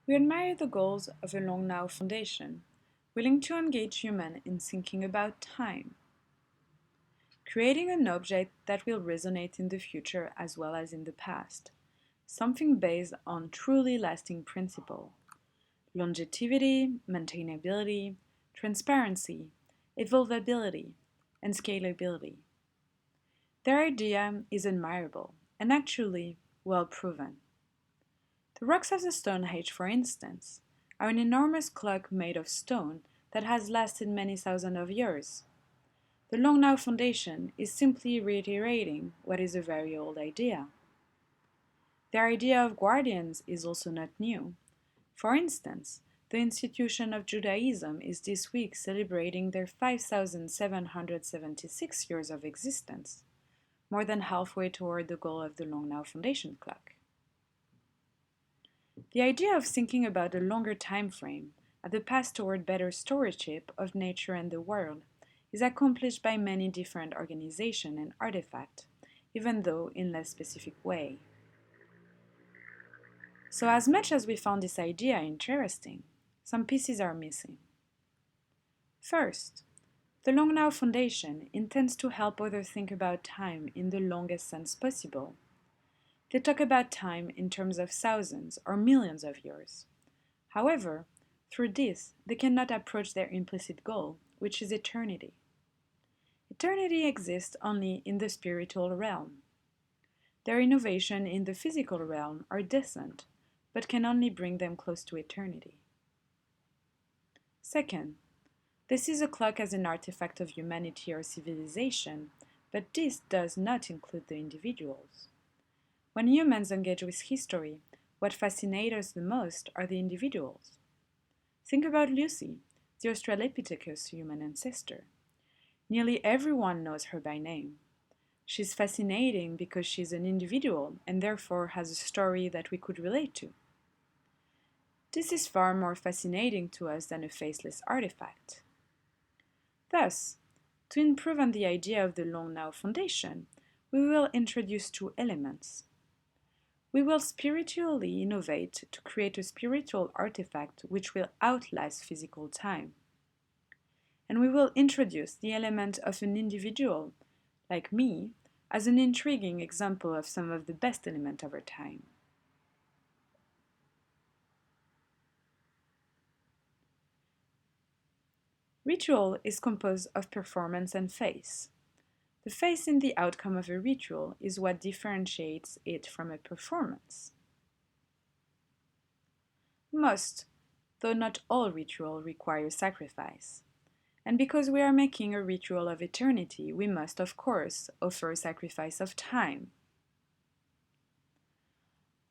We admire the goals of a Long Now Foundation, willing to engage humans in thinking about time, creating an object that will resonate in the future as well as in the past, something based on truly lasting principles: longevity, maintainability, transparency, evolvability, and scalability. Their idea is admirable and actually well proven. The rocks of the Stone Age, for instance, are an enormous clock made of stone that has lasted many thousands of years. The Long Now Foundation is simply reiterating what is a very old idea. Their idea of guardians is also not new. For instance, the institution of Judaism is this week celebrating their 5,776 years of existence, more than halfway toward the goal of the Long Now Foundation clock. The idea of thinking about a longer time frame at the path toward better stewardship of nature and the world is accomplished by many different organizations and artifacts, even though in less specific way. So as much as we found this idea interesting, some pieces are missing. First, the Long Now Foundation intends to help others think about time in the longest sense possible. They talk about time in terms of thousands or millions of years. However, through this, they cannot approach their implicit goal, which is eternity. Eternity exists only in the spiritual realm. Their innovation in the physical realm are decent, but can only bring them close to eternity. Second, they see the clock as an artifact of humanity or civilization, but this does not include the individuals. When humans engage with history, what fascinates us the most are the individuals. Think about Lucy, the Australopithecus human ancestor. Nearly everyone knows her by name. She's fascinating because she's an individual and therefore has a story that we could relate to. This is far more fascinating to us than a faceless artifact. Thus, to improve on the idea of the Long Now Foundation, we will introduce two elements. We will spiritually innovate to create a spiritual artifact which will outlast physical time. And we will introduce the element of an individual, like me, as an intriguing example of some of the best elements of our time. Ritual is composed of performance and face. The face in the outcome of a ritual is what differentiates it from a performance. Most, though not all ritual require sacrifice. And because we are making a ritual of eternity, we must, of course, offer a sacrifice of time.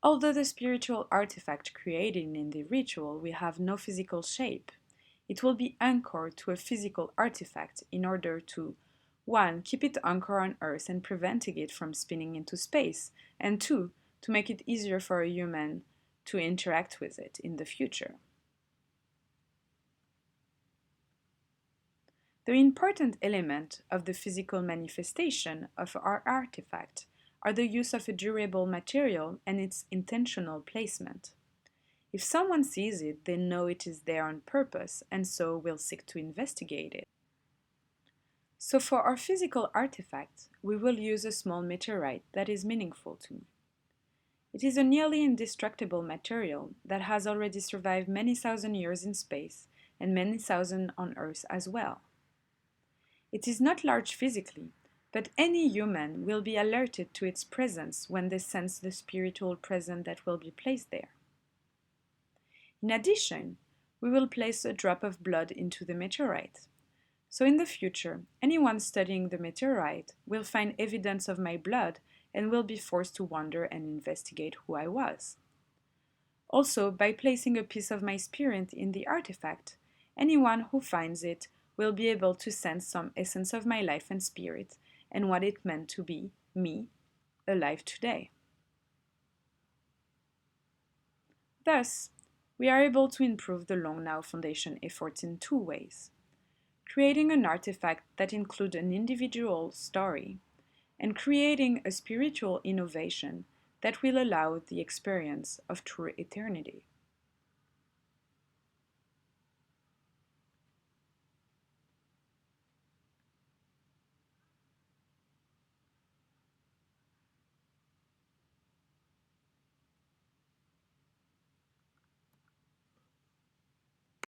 Although the spiritual artifact created in the ritual will have no physical shape, it will be anchored to a physical artifact in order to 1. Keep it anchored on Earth and preventing it from spinning into space, and 2. To make it easier for a human to interact with it in the future. The important element of the physical manifestation of our artifact are the use of a durable material and its intentional placement. If someone sees it, they know it is there on purpose and so will seek to investigate it. So for our physical artifact, we will use a small meteorite that is meaningful to me. It is a nearly indestructible material that has already survived many thousand years in space and many thousand on Earth as well. It is not large physically, but any human will be alerted to its presence when they sense the spiritual presence that will be placed there. In addition, we will place a drop of blood into the meteorite. So in the future, anyone studying the meteorite will find evidence of my blood and will be forced to wonder and investigate who I was. Also, by placing a piece of my spirit in the artifact, anyone who finds it will be able to sense some essence of my life and spirit and what it meant to be me, alive today. Thus, we are able to improve the Long Now Foundation efforts in two ways: creating an artifact that includes an individual story, and creating a spiritual innovation that will allow the experience of true eternity.